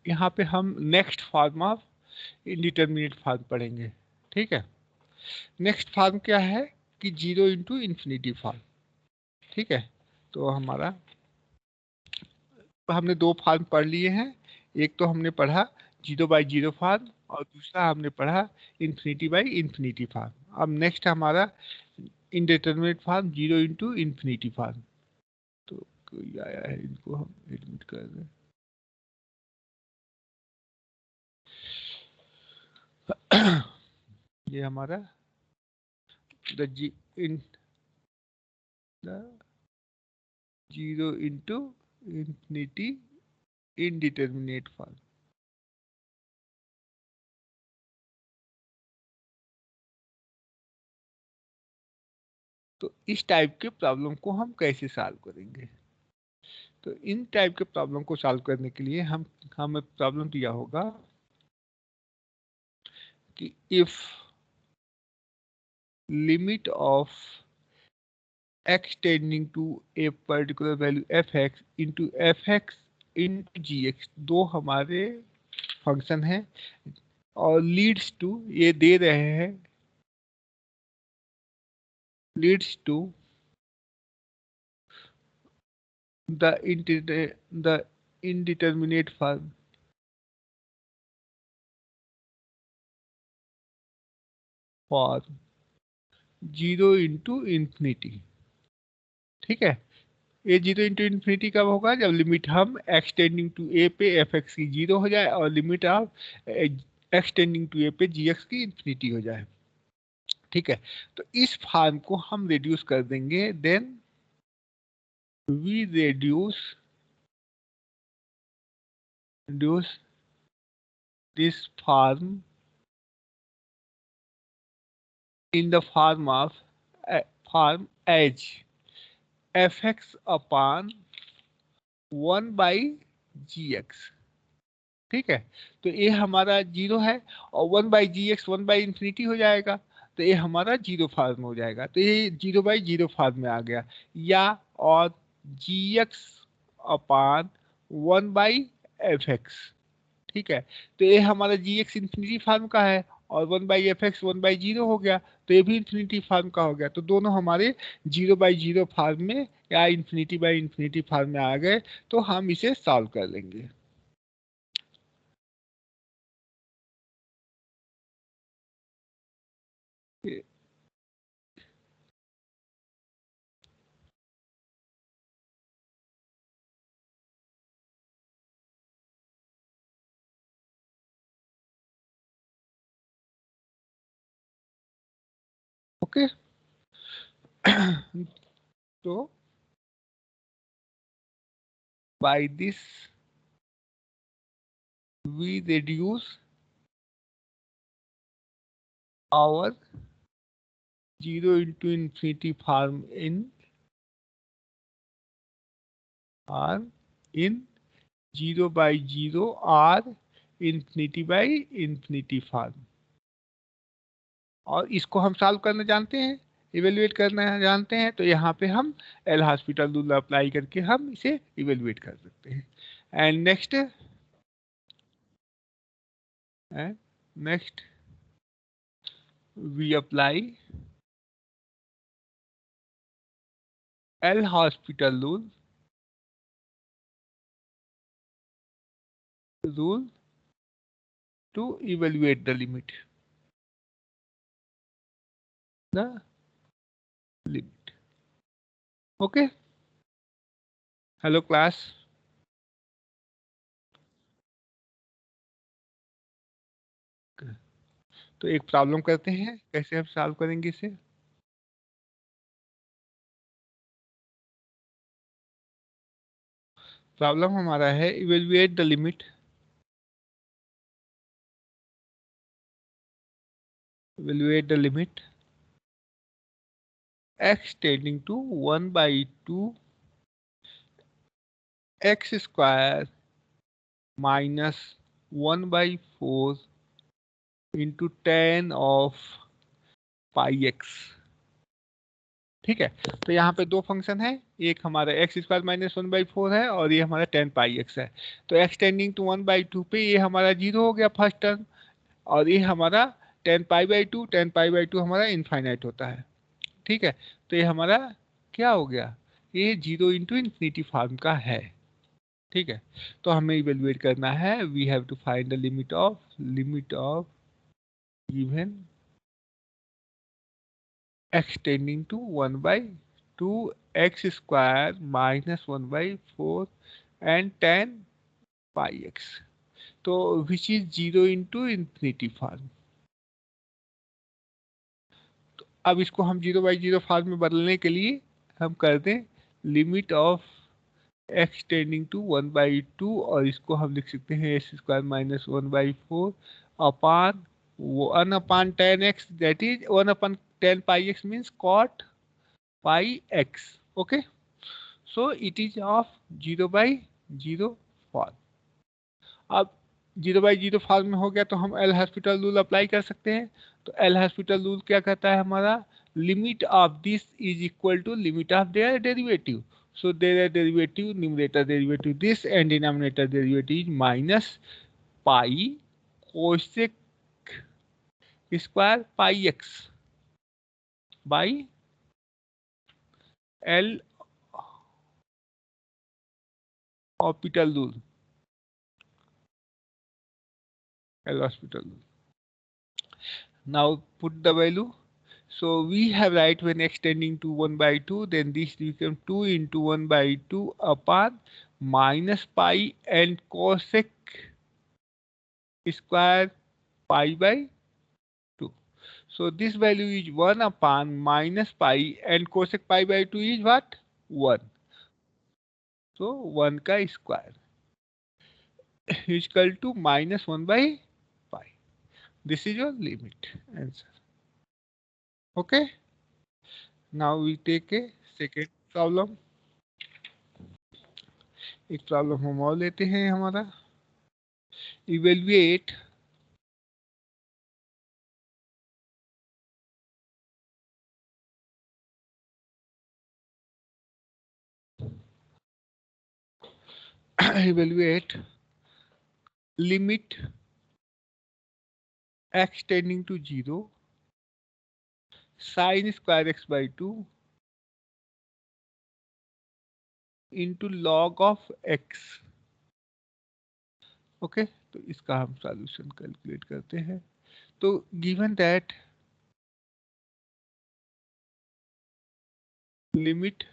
यहाँ पे हम next form of indeterminate form पढ़ेंगे। ठीक है, नेक्स्ट फॉर्म क्या है कि 0 इंटू इन्फिनिटी फॉर्म। ठीक है, तो हमारा हमने दो फॉर्म पढ़ लिए हैं। एक तो हमने पढ़ा 0/0 फॉर्म और दूसरा हमने पढ़ा इन्फिनिटी बाई इन्फिनिटी फॉर्म। अब नेक्स्ट हमारा indeterminate form 0 into infinity form. तो कोई आया है, इनको हम एडमिट कर दें। ये हमारा द जी in the 0 into infinity indeterminate form. तो इस टाइप के प्रॉब्लम को हम कैसे सॉल्व करेंगे? तो इन टाइप के प्रॉब्लम को सॉल्व करने के लिए हमें प्रॉब्लम दिया होगा कि if limit of x tending to a particular value fx into fx into gx, दो हमारे फंक्शन हैं और लीड्स टू, ये दे रहे हैं, leads to the indeterminate form for 0 into infinity. ठीक है, ये 0 इंटू इन्फिनिटी कब होगा? जब लिमिट हम x टेंडिंग टू ए पे एफ एक्स की 0 हो जाए और limit of x tending to a पे जी एक्स की इन्फिनिटी हो जाए। ठीक है, तो इस फॉर्म को हम रिड्यूस कर देंगे। Then we reduce this form in the form of form as fx upon 1/gx। ठीक है, तो ये हमारा 0 है और 1/gx 1/infinity हो जाएगा, तो ये हमारा 0 फॉर्म हो जाएगा। तो ये 0/0 फॉर्म में आ गया, या और gx अपॉन 1/fx। ठीक है, तो ये हमारा gx इन्फिनिटी फॉर्म का है और 1/fx 1/0 हो गया, तो ये भी इन्फिनिटी फॉर्म का हो गया। तो दोनों हमारे 0/0 फॉर्म में या इन्फिनिटी फॉर्म में आ गए, तो हम इसे सॉल्व कर लेंगे। ओके, तो by this we reduce our 0 into infinity form in or in 0/0 or infinity form। और इसको हम सॉल्व करना जानते हैं, इवेल्युएट करना जानते हैं, तो यहाँ पे हम एल हॉस्पिटल रूल अप्लाई करके हम इसे इवेल्युएट कर सकते हैं। And next we apply L Hospital rule to evaluate the limit, okay। Hello class, तो एक प्रॉब्लम करते हैं, कैसे हम सॉल्व करेंगे इसे। प्रॉब्लम हमारा है evaluate the limit x tending to 1/2 x square minus 1/4 into 10 of pi x ठीक है, तो यहाँ पे दो फंक्शन है, एक हमारा एक्स स्क्वायर माइनस 1/4 है और ये हमारा 10πx है। तो एक्स टेंडिंग टू 1/2 पे ये हमारा 0 हो गया फर्स्ट टर्म, और ये हमारा 10π/2 हमारा इनफाइनाइट होता है। ठीक है, तो ये हमारा क्या हो गया, ये 0 इंटू इन्फिनिटी फॉर्म का है। ठीक है, तो हमें इवेलुएट करना है, we have to find the limit of given x tending to 1/2 x square minus 1/4 and 10πx, तो which is 0 into infinity form. तो अब इसको हम 0/0 फॉर्म में बदलने के लिए हम कर दें limit of x tending to 1/2, और इसको हम लिख सकते हैं x square minus 1/4 upon 1/10x, that is 1/10πx means cot πx। Okay, so it is of 0/0 form. अब 0/0 फॉर्म में हो गया तो हम एल हॉस्पिटल रूल अप्लाई कर सकते हैं। तो एल हॉस्पिटल रूल क्या कहता है हमारा, limit of this is equal to limit of their derivative. So their derivative, numerator derivative this and denominator derivative is minus pi cosec square pi x by L hospital rule, L hospital rule. Now put the value. So we have right when x tending to 1/2, then this becomes 2 into 1/2 upon minus pi and cosec square pi by 2. So this value is 1 upon minus pi and cosec pi by 2 is what? 1. So 1 का square is equal to minus 1 by pi. This is your limit answer. Okay. Now we take a second problem. एक problem हम और लेते हैं हमारा, evaluate evaluate limit x tending to 0 sin square x by 2 into log of x। Okay, तो इसका हम solution calculate करते हैं। तो given that limit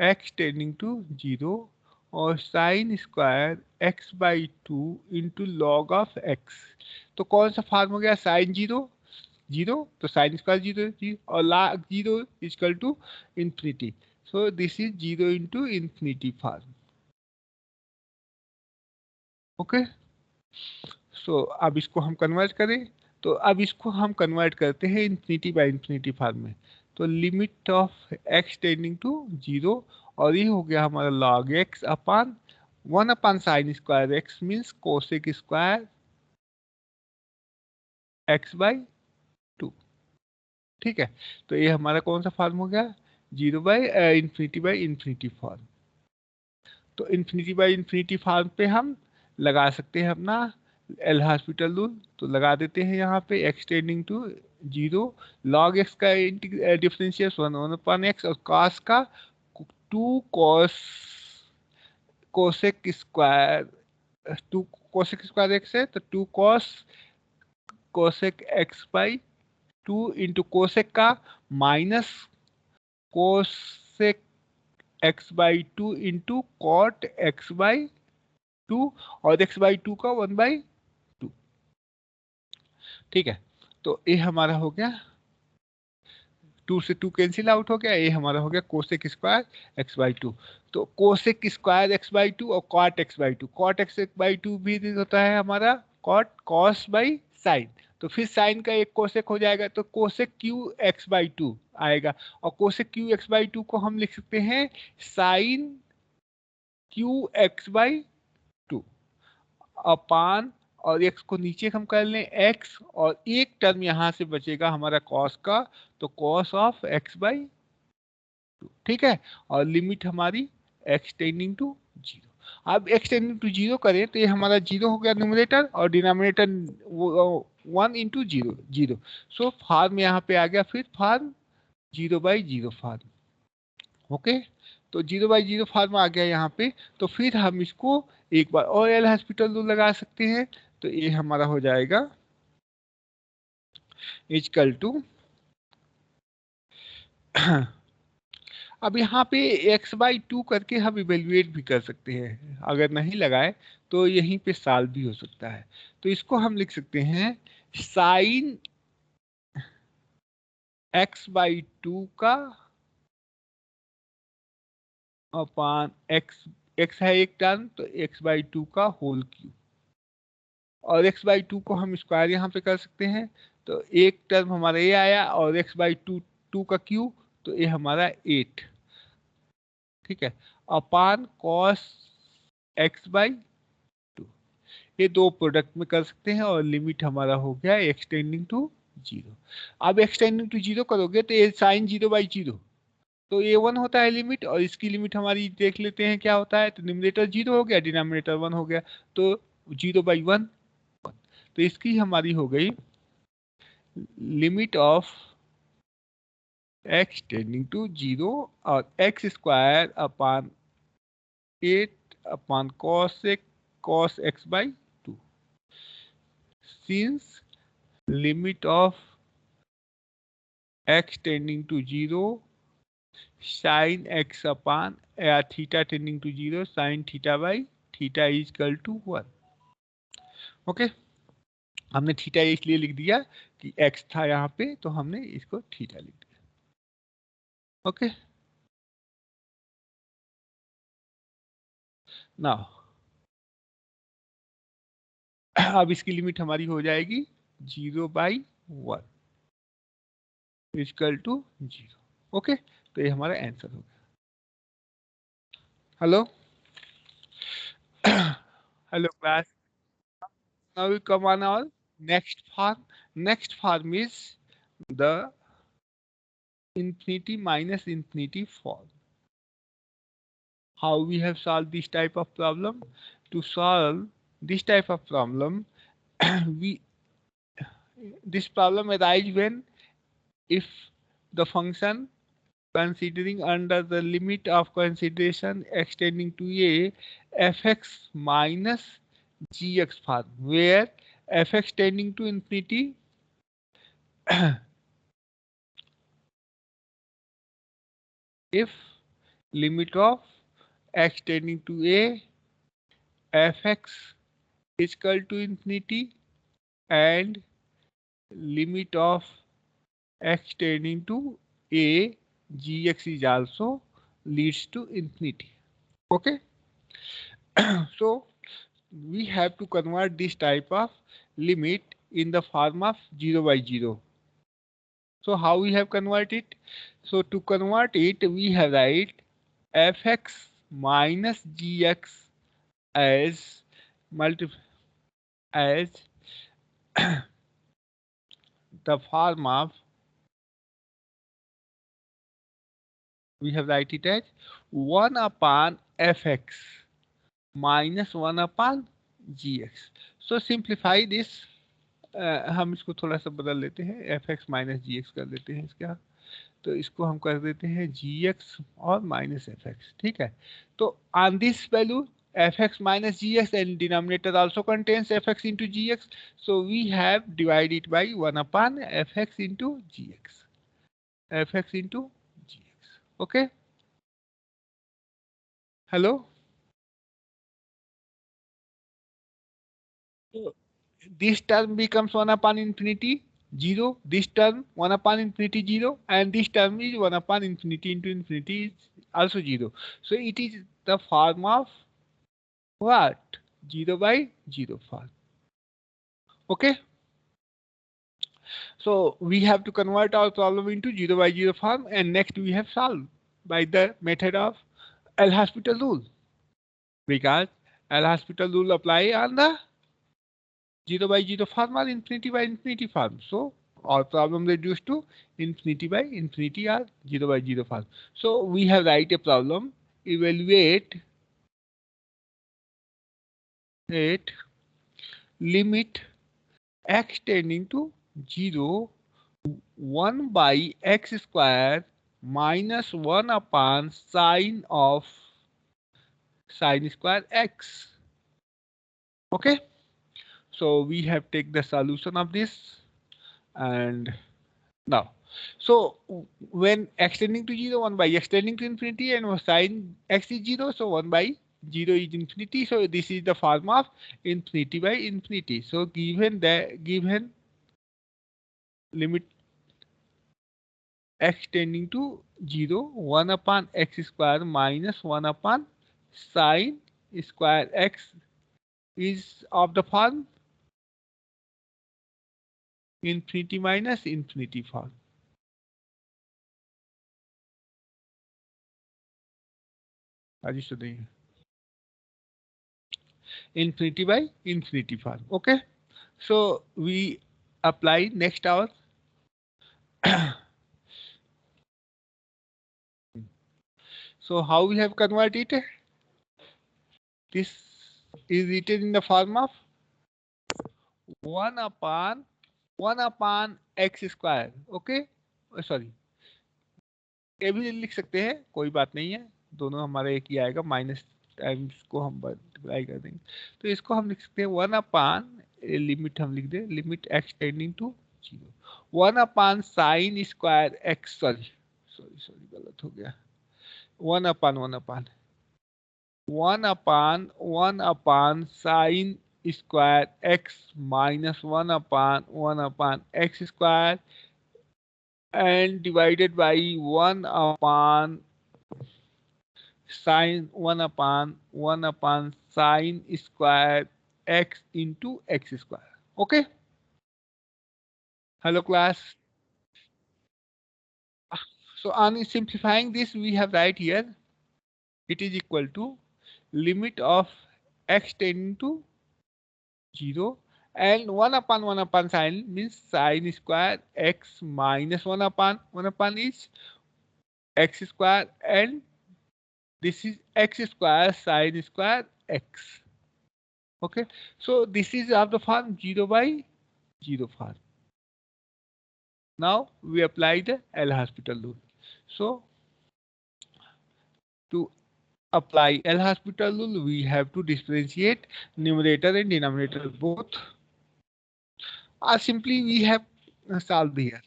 x tending to 0 और sine square x by 2 into log of x, तो कौन सा फॉर्म हो गया, साइन 0 0 तो साइन स्क्वायर 0 और log 0 equal to infinity. So this is 0 into infinity form. Okay, so अब इसको हम कन्वर्ट करें, तो अब इसको हम कन्वर्ट करते हैं इंफिनिटी बाई इंफिनिटी फॉर्म में। तो limit of x tending to 0, और ये हो गया हमारा log x upon 1 upon sine square x means cosec square x by 2। ठीक है, तो ये हमारा कौन सा फॉर्म हो गया, 0 बाई इंफिनिटी फॉर्म। तो इंफिनिटी बाई इंफिनिटी फॉर्म पे हम लगा सकते हैं अपना एल हॉस्पिटल रूल। तो लगा देते हैं यहाँ पे x tending to 0, log x का डिफरेंशियल 1 अपॉन x और cos का 2 cosec square 2 cosec square x है, तो 2 cosec x by 2 into cosec का minus cosec x by 2 into cot x by 2 और x बाई 2 का 1/2। ठीक है, तो ये हमारा हो गया 2 से 2 कैंसिल आउट हो गया, ये हमारा हो गया कोसेक स्क्वायर x बाई 2। तो कोसेक स्क्वायर x बाई 2 और cot x by 2, cot x by 2 भी होता है हमारा कॉट कॉस बाई साइन, तो फिर साइन का एक कोसेक हो जाएगा, तो कोसेक क्यू x बाई 2 आएगा, और कोसेक क्यू x बाई 2 को हम लिख सकते हैं साइन क्यू x बाई 2 अपान, और x को नीचे हम कर लें x, और एक टर्म यहाँ से बचेगा हमारा cos का, तो cos ऑफ x बाई 2, ठीक है। और लिमिट हमारी x टेंडिंग टू 0। अब x टेंडिंग टू 0 करें तो ये हमारा 0 हो गया न्यूमरेटर और डिनोमिनेटर 1 इंटू 0 0। सो फॉर्म यहाँ पे आ गया, फिर फॉर्म 0/0 फॉर्म। ओके, तो 0/0 फॉर्म आ गया यहाँ पे। तो फिर हम इसको एक बार और एल हॉस्पिटल रूल लगा सकते हैं। तो ये हमारा हो जाएगा इक्वल टू अब यहाँ पे x/2 करके हम इवेल्युएट भी कर सकते हैं, अगर नहीं लगाए तो यहीं पे सॉल्व भी हो सकता है। तो इसको हम लिख सकते हैं साइन x/2 का अपान x है एक टर्म, तो x/2 का होल क्यूब, और x/2 को हम स्क्वायर यहाँ पे कर सकते हैं। तो एक टर्म हमारा ये आया और x/2 2 का क्यूब, तो ये हमारा 8, ठीक है, अपान कॉस x/2। ये दो प्रोडक्ट में कर सकते हैं और लिमिट हमारा हो गया x टेंडिंग टू 0। अब x टेंडिंग टू 0 करोगे तो ये साइन 0/0, तो ये 1 होता है लिमिट, और इसकी लिमिट हमारी देख लेते हैं क्या होता है। तो न्यूमरेटर 0 हो गया, डिनोमिनेटर 1 हो गया, तो 0/1। तो इसकी हमारी हो गई limit of x tending to 0 और x square upon 8 upon cos x/2, since limit of x tending to 0 sin x upon theta tending to 0 sin theta theta is equal to 1। Okay, हमने थीटा इसलिए लिख दिया कि x था यहाँ पे, तो हमने इसको थीटा लिख दिया। ओके, ना अब इसकी लिमिट हमारी हो जाएगी 0/1 इक्वल टू 0। ओके, तो ये हमारा आंसर हो गया। Hello hello class, now we come on our next form. Next form is the infinity minus infinity form. How we have solved this type of problem? To solve this type of problem, this problem arises when if the function considering under the limit of consideration extending to a fx minus gx form, where fx tending to infinity if limit of x tending to a fx is equal to infinity and limit of x tending to a gx is also leads to infinity. Okay, so we have to convert this type of limit in the form of 0/0. So how we have converted? So to convert it, we have write fx minus gx as as the form of, we have write it as 1 upon fx minus 1 upon gx. So simplify this, हम इसको थोड़ा सा बदल लेते हैं, fx minus gx कर देते हैं इसका, तो इसको हम कर देते हैं gx और माइनस fx, ठीक है। तो on this value fx minus gx and denominator also contains fx into gx, so we have divided by 1 upon fx into gx, fx into gx. Okay, hello, so this term becomes 1 upon infinity 0, this term 1 upon infinity 0, and this term is 1 upon infinity into infinity is also 0. So it is the form of what? 0/0 form. Okay, so we have to convert our problem into 0/0 form, and next we have solved by the method of L'Hospital rule, because L'Hospital rule apply on the 0/0 form or infinity by infinity form. So or problem reduced to infinity by infinity or 0 by 0 form. So we have write a problem, evaluate it limit x tending to 0 1 by x square minus 1 upon sine of sine square x. Okay, so we have take the solution of this, and now so when x tending to 0, 1 by x tending to infinity, and sine x is 0, so 1 by 0 is infinity. So this is the form of infinity by infinity. So given limit x tending to 0, 1 upon x square minus 1 upon sine square x is of the form infinity minus infinity form. Infinity by infinity form. Okay, so we apply next hour. So how we have converted it? This is written in the form of 1 upon x square. Okay, sorry ये भी लिख सकते हैं, कोई बात नहीं है, दोनों हमारा एक ही आएगा, माइनस टाइम्स को हम मल्टीप्लाई कर देंगे, तो इसको हम लिख सकते हैं 1 अपान लिमिट, हम लिख दें limit x tending to 0 1 upon sine square x, sorry गलत हो गया, 1 upon sine square x minus 1 upon x square and divided by 1 upon sine 1 upon sine square x into x square. Okay, hello class. So on simplifying this, we have right here it is equal to limit of x tending to 0 and 1 upon sine means sine square x minus 1 upon is x square, and this is x square sine square x. Okay, so this is of the form 0 by 0 form. Now we apply the L'Hospital rule. So to apply L'Hospital rule, we have to differentiate numerator and denominator both. Or simply we have solved here.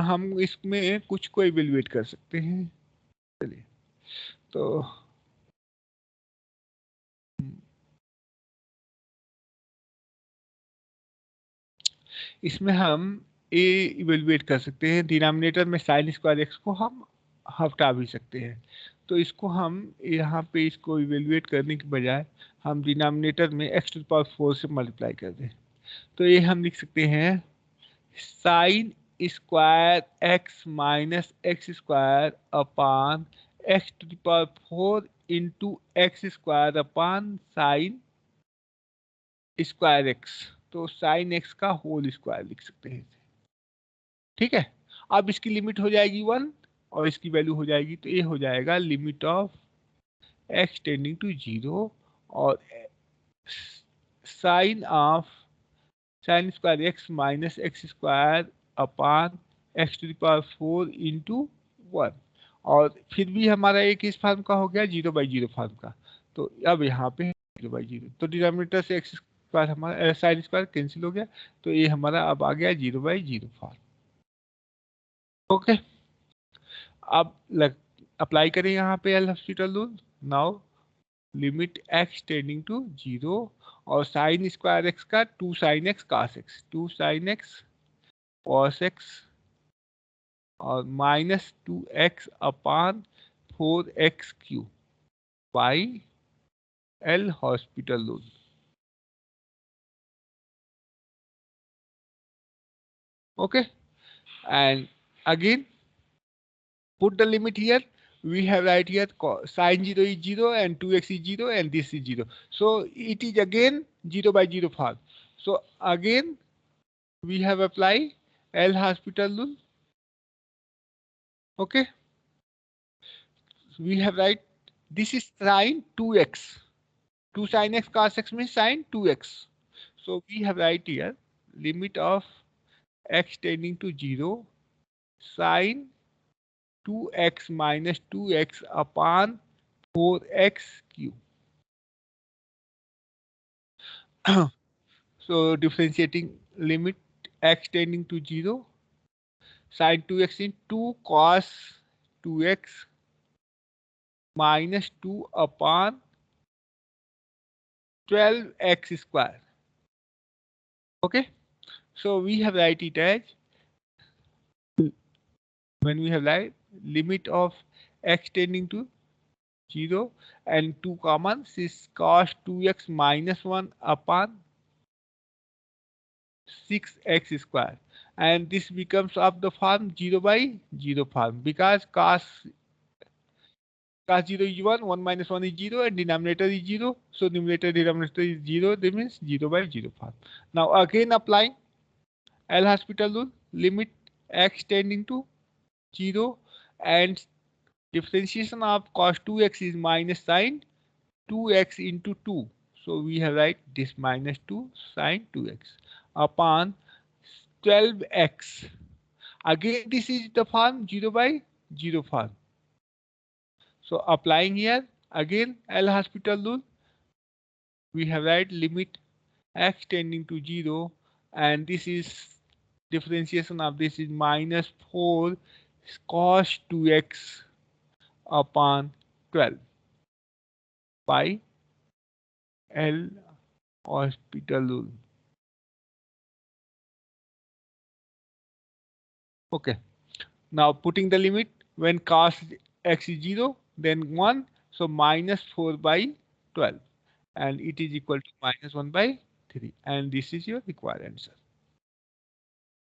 हम इसमें कुछ को evaluate कर सकते हैं, चलिए तो इसमें हम ए इवेल्युएट कर सकते हैं, डिनोमिनेटर में साइन स्क्वायर एक्स को हम हटा भी सकते हैं, तो इसको हम यहाँ पे इसको इवेल्युएट करने के बजाय हम डिनोमिनेटर में x टू द पावर 4 से मल्टीप्लाई कर दें, तो ये हम लिख सकते हैं sine square x minus x square upon x to the power 4 into x square upon sine square x, तो साइन एक्स का होल स्क्वायर लिख सकते हैं, ठीक है। अब इसकी लिमिट हो जाएगी 1 और इसकी वैल्यू हो जाएगी, तो ये हो जाएगा limit of x tending to 0 और sine of sine square x minus x square upon x to the power 4 into 1, और फिर भी हमारा एक इस फॉर्म का हो गया 0 बाई 0 फॉर्म का, तो अब यहाँ पे 0 बाई 0, तो डिनोमिनेटर से एक्स स्क्वायर हमारा साइन स्क्वायर कैंसिल हो गया, तो ये हमारा अब आ गया 0 बाई 0 फॉर्म। ओके, अब अप्लाई करें यहाँ पे L'Hospital rule. Now limit x tending to 0 और साइन स्क्वायर एक्स का 2 sine x cos x, 2 sine x cos x और minus 2x upon 4x cube by L'Hospital rule. Okay, and again put the limit here. We have right here sine 0 is 0 and 2x is 0 and this is 0. So it is again 0 by 0 form. So again we have applied L'Hospital rule. Okay, we have write this is sine 2x. 2 sin x cos x means sine 2x. So we have write here limit of x tending to 0 sine 2x minus 2x upon 4x cube. So differentiating limit x tending to 0 sine 2x in 2 cos 2x minus 2 upon 12x square. Okay, so we have write it as when we have like limit of x tending to 0 and 2 common is cos 2x minus 1 upon 6x square, and this becomes of the form 0 by 0 form because cos 0 is 1, 1 minus 1 is 0, and denominator is 0. So numerator denominator is 0, that means 0 by 0 form. Now again applying L'Hospital rule, limit x tending to 0 and differentiation of cos 2x is minus sine 2x into 2. So we have write this minus 2 sine 2x upon 12x. Again this is the form 0 by 0 form. So applying here again L'Hospital rule, we have write limit x tending to 0 and this is differentiation of this is minus 4 cos 2x upon 12 by L'Hospital rule. Okay, now putting the limit when cos x is 0 then 1, so minus 4 by 12 and it is equal to minus 1 by 3, and this is your required answer.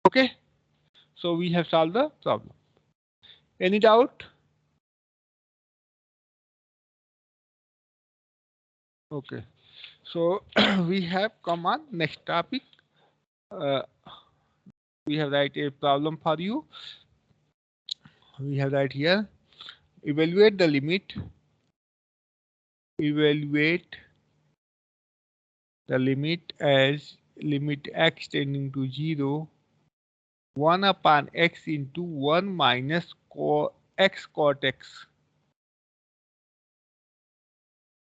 Okay, so we have solved the problem. Any doubt? Okay, so we have come on next topic. We have write a problem for you. We have write here evaluate the limit. Evaluate the limit as limit x tending to 0 1 upon x into 1 minus x cot x.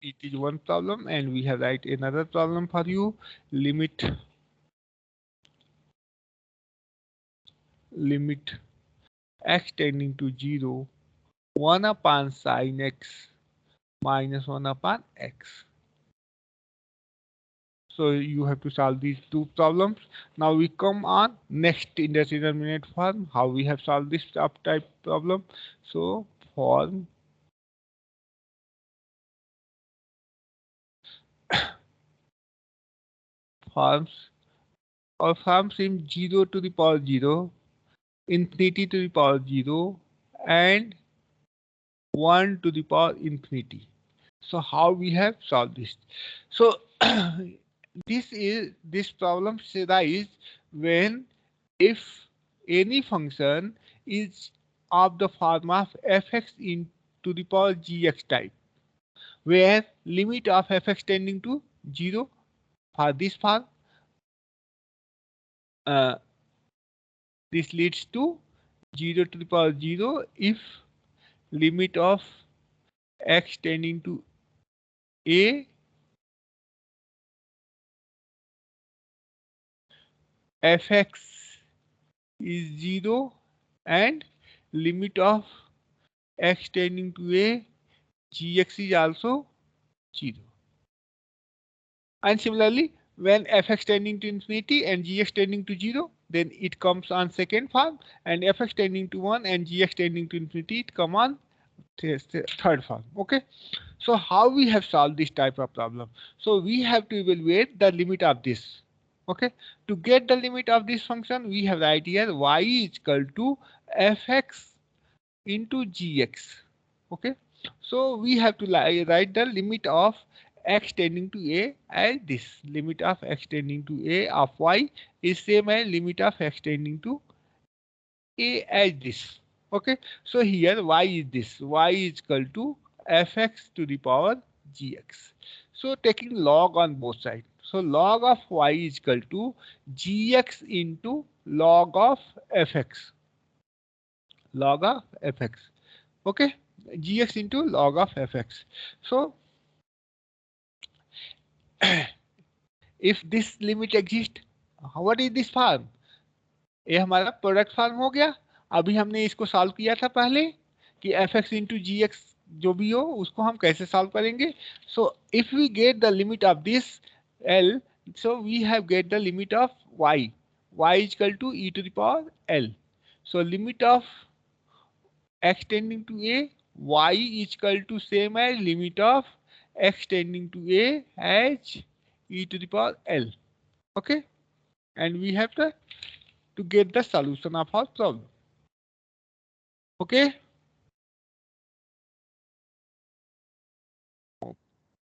It is one problem, and we have write another problem for you. Limit x tending to 0 1 upon sin x minus 1 upon x. So you have to solve these two problems. Now we come on next indeterminate form, how we have solved this type problem. So form forms or forms in 0 to the power 0, infinity to the power 0, and 1 to the power infinity. So how we have solved this? So this problem arises when if any function is of the form of fx to the power gx type, where limit of fx tending to 0 for this form, this leads to 0 to the power 0 if limit of x tending to a fx is 0 and limit of x tending to a gx is also 0. And similarly, when fx tending to infinity and gx tending to 0, then it comes on second form, and fx tending to 1 and gx tending to infinity, it come on third form. Okay, so how we have solved this type of problem? So we have to evaluate the limit of this. Okay, to get the limit of this function, we have write here y is equal to fx into gx. Okay, so we have to write the limit of x tending to a as this. Limit of x tending to a of y is same as limit of x tending to a as this. Okay, so here y is this. Y is equal to fx to the power gx. So taking log on both sides. So log of y is equal to gx into log of fx. Log of fx. Okay, gx into log of fx. So if this limit exists, what is this form? ये हमारा product form हो गया. अभी हमने इसको solve किया था पहले कि f x into g x जो भी हो उसको हम कैसे सॉल्व करेंगे. So if we get the limit of this L, so we have get the limit of y. Y is equal to e to the power l. So limit of x tending to a, y is equal to same as limit of x tending to a as e to the power l. Okay, and we have to get the solution of our problem. Okay.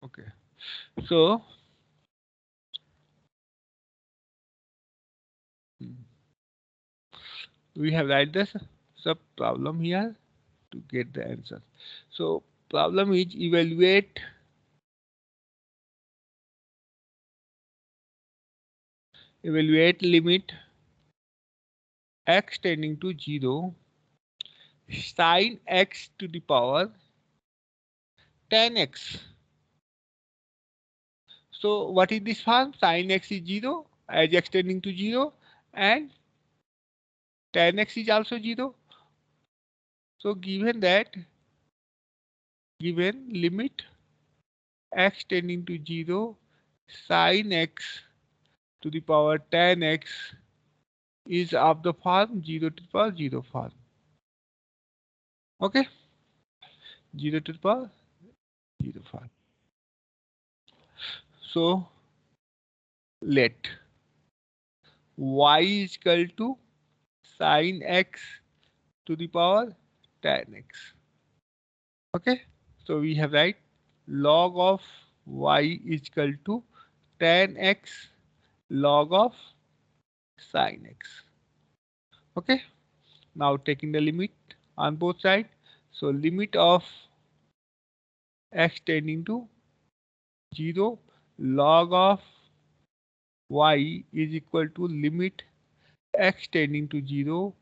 Okay. So we have write this sub problem here to get the answer. So problem is evaluate limit x tending to 0 sin x to the power 10x. So what is this form? Sin x is 0 as x tending to 0 and 10x is also 0. So given limit x tending to 0 sin x to the power 10x is of the form 0 to the power 0 form. Okay, 0 to the power 0 form. So let y is equal to sin x to the power 10x. Okay, so we have write log of y is equal to 10x log of sin x. Okay, now taking the limit on both sides. So limit of x tending to 0 log of y is equal to limit x tending to 0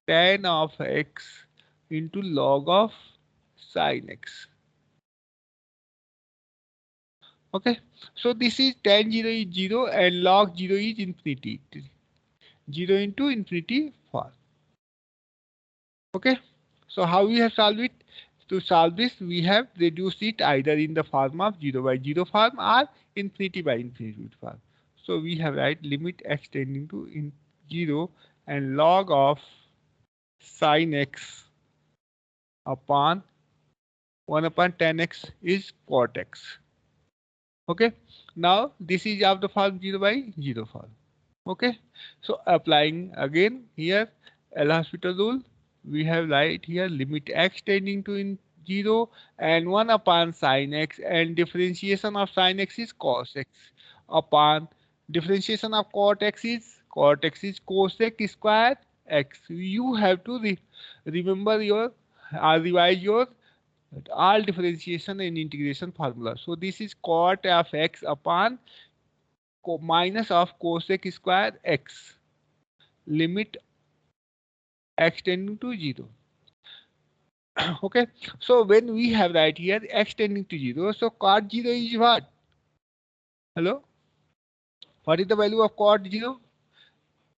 tan of x into log of sin x. Okay, so this is tan 0 is 0 and log 0 is infinity. 0 into infinity form. Okay, so how we have solved it? To solve this, we have reduced it either in the form of 0 by 0 form or infinity by infinity form. So we have write limit x tending to 0 and log of sin x upon 1 upon 10x is cot x. Okay, now this is of the form 0 by 0 form. Okay, so applying again here L'Hospital rule, we have right here limit x tending to 0 and 1 upon sin x, and differentiation of sin x is cos x upon differentiation of cot x is cosec square x. You have to remember your revise your all differentiation and integration formula. So this is cot of x upon minus of cosec square x, limit x tending to 0. Okay, so when we have right here x tending to 0, so cot 0 is what? Hello, what is the value of cot 0?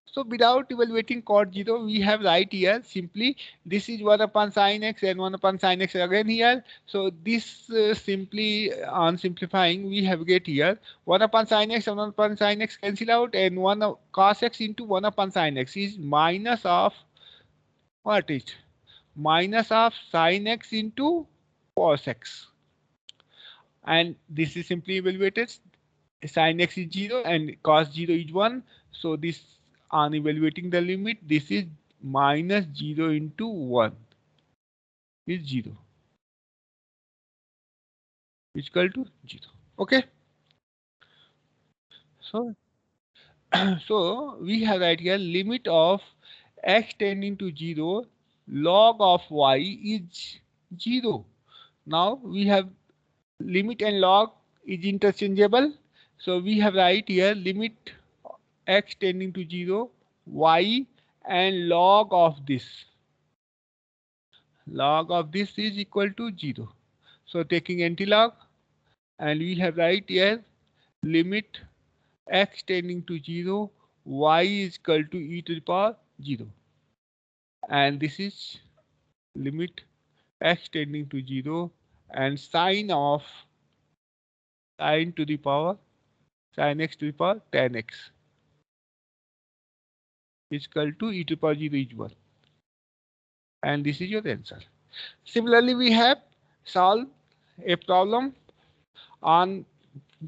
So without evaluating cot 0, we have right here simply this is 1 upon sin x and 1 upon sin x again here. So this simply on simplifying we have get here 1 upon sin x and 1 upon sin x cancel out, and 1 cos x into 1 upon sin x is minus of what is minus of sin x into cos x, and this is simply evaluated. Sin x is 0 and cos 0 is 1. So this on evaluating the limit, this is minus 0 into 1 is 0 is equal to 0. Okay, so so we have right here limit of x tending to 0 log of y is 0. Now we have limit and log is interchangeable, so we have right here limit x tending to 0 y and log of this is equal to 0. So taking antilog, and we have right here limit x tending to 0 y is equal to e to the power 0, and this is limit x tending to 0 and sine of sine to the power sin x to the power tan x is equal to e to the power 0 is 1, and this is your answer. Similarly, we have solved a problem on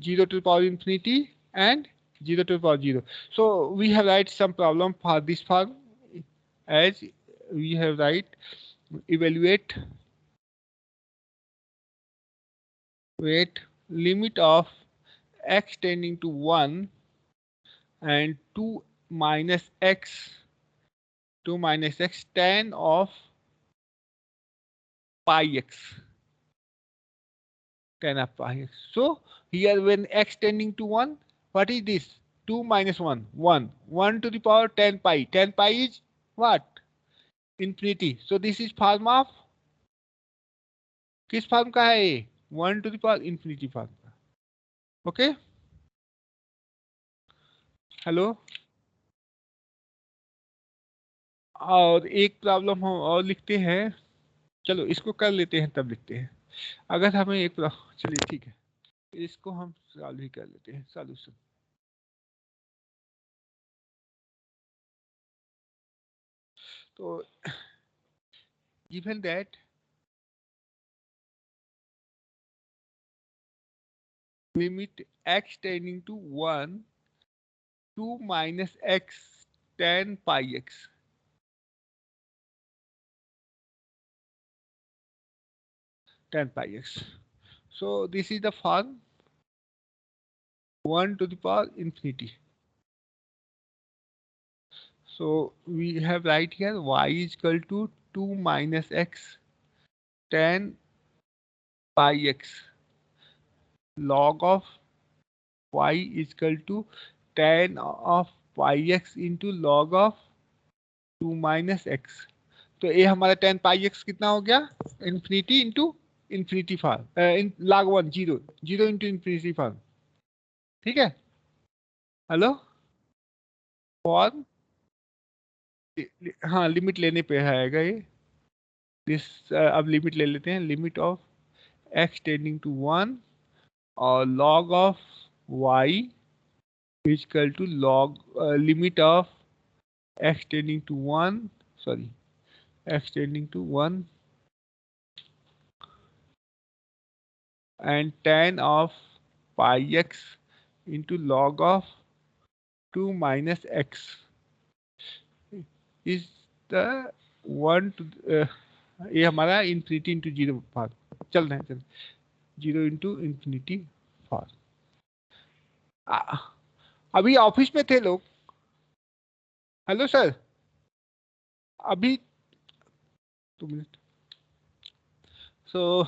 0 to the power infinity and 0 to the power 0. So we have write some problem for this form, as we have write evaluate limit of x tending to 1 and 2 minus x tan of pi x, tan of pi x. So here when x tending to 1, what is this? 2 minus 1, 1. 1 to the power 10 pi. 10 pi is what? Infinity. So this is form of, किस form का है ये? 1 to the power infinity form का. Okay, hello. और एक problem हम और लिखते हैं, चलो इसको कर लेते हैं तब लिखते हैं. अगर हमें एक चलिए ठीक है, इसको हम सॉल्व ही कर लेते हैं. सॉल्यूशन तो given that limit x tending to 1 2 minus x tan pi x, so this is the form 1 to the power infinity. So we have right here y is equal to 2 minus x tan pi x log of y is equal to tan of pi x into log of 2 minus x. तो ये हमारा tan pi x कितना हो गया? Infinity into infinity form, log 1 0 into infinity form. ठीक है, hello. Form, हाँ limit लेने पे आएगा ये. दिस अब लिमिट ले लेते हैं. Limit of x tending to 1 और log of y is equal to log limit of x tending to 1, sorry, x tending to 1 and tan of pi x into log of 2 minus x is the 1 to ये हमारा infinity into 0 form चल रहे हैं. 0 into infinity form. अभी office में थे लोग. Hello sir, अभी 2 मिनट. सो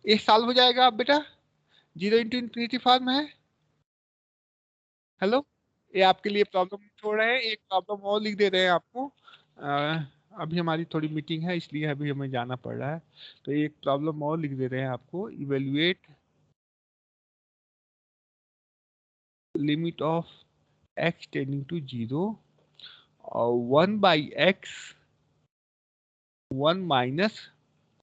एक साल हो जाएगा आप बेटा. 0 इंटू इन्फिनिटी फॉर्म है. हेलो, ये आपके लिए प्रॉब्लम छोड़ रहे हैं. एक प्रॉब्लम और लिख दे रहे हैं आपको. अभी हमारी थोड़ी मीटिंग है इसलिए अभी हमें जाना पड़ रहा है. तो एक प्रॉब्लम और लिख दे रहे हैं आपको. Evaluate limit of x tending to 0 और 1 by x 1 minus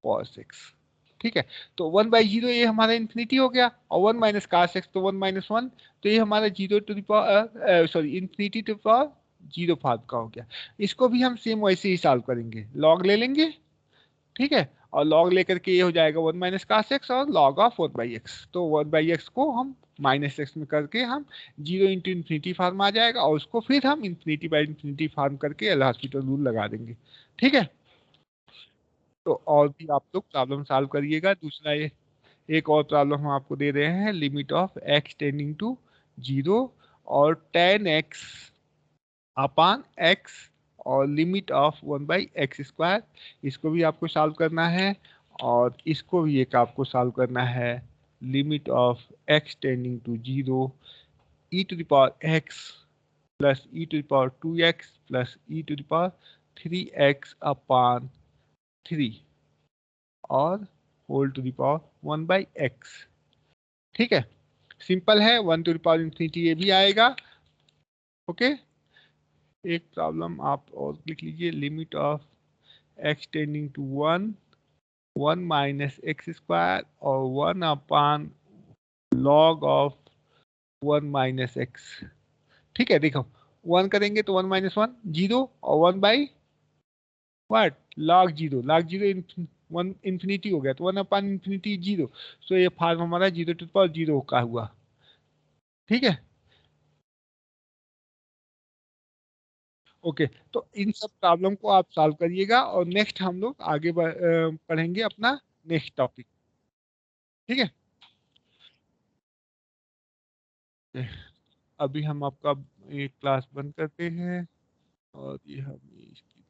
cos x. ठीक है, तो 1 बाई 0 ये हमारा इन्फिनिटी हो गया और 1 माइनस cos x तो 1 माइनस 1, तो ये हमारा 0 to the power sorry infinity to power 0 form का हो गया. इसको भी हम सेम वैसे ही सॉल्व करेंगे. लॉग ले लेंगे, ठीक है, और लॉग लेकर के ये हो जाएगा 1 माइनस cos x और लॉग ऑफ 1 बाई एक्स. तो 1 बाई एक्स को हम माइनस एक्स में करके हम 0 इंटू इन्फिनिटी फॉर्म आ जाएगा और उसको फिर हम इन्फिनिटी बाई इन्फिनिटी फॉर्म करके एल हॉस्पिटल रूल लगा देंगे. ठीक है, तो और भी आप लोग प्रॉब्लम सॉल्व करिएगा. दूसरा ये एक और प्रॉब्लम हम आपको दे रहे हैं, limit of x tending to 0 और tan x अपान x और लिमिट ऑफ 1/x²। इसको भी आपको सॉल्व करना है और इसको भी एक आपको सॉल्व करना है, limit of x tending to 0 e to the power x plus e to the power 2x plus e to the power 3x upon 3 और whole to the power 1/x। ठीक है, सिंपल है, 1 टू द पावर इंफिनिटी ये भी आएगा। Okay, एक problem आप और लिख लीजिए, limit of x tending to 1 minus x² और 1 upon log of 1 minus x। ठीक है, देखो 1 करेंगे तो 1 माइनस 1 0 और 1 by what log 0, log 0 1 infinity हो गया तो 1 अपान इंफिनिटी 0। सो ये फॉर्म हमारा 0 टू द पावर 0 का हुआ। ठीक है, ओके। तो इन सब प्रॉब्लम को आप सॉल्व करिएगा और नेक्स्ट हम लोग आगे पढ़ेंगे अपना नेक्स्ट टॉपिक। ठीक है, अभी हम आपका एक क्लास बंद करते हैं और ये हम इसकी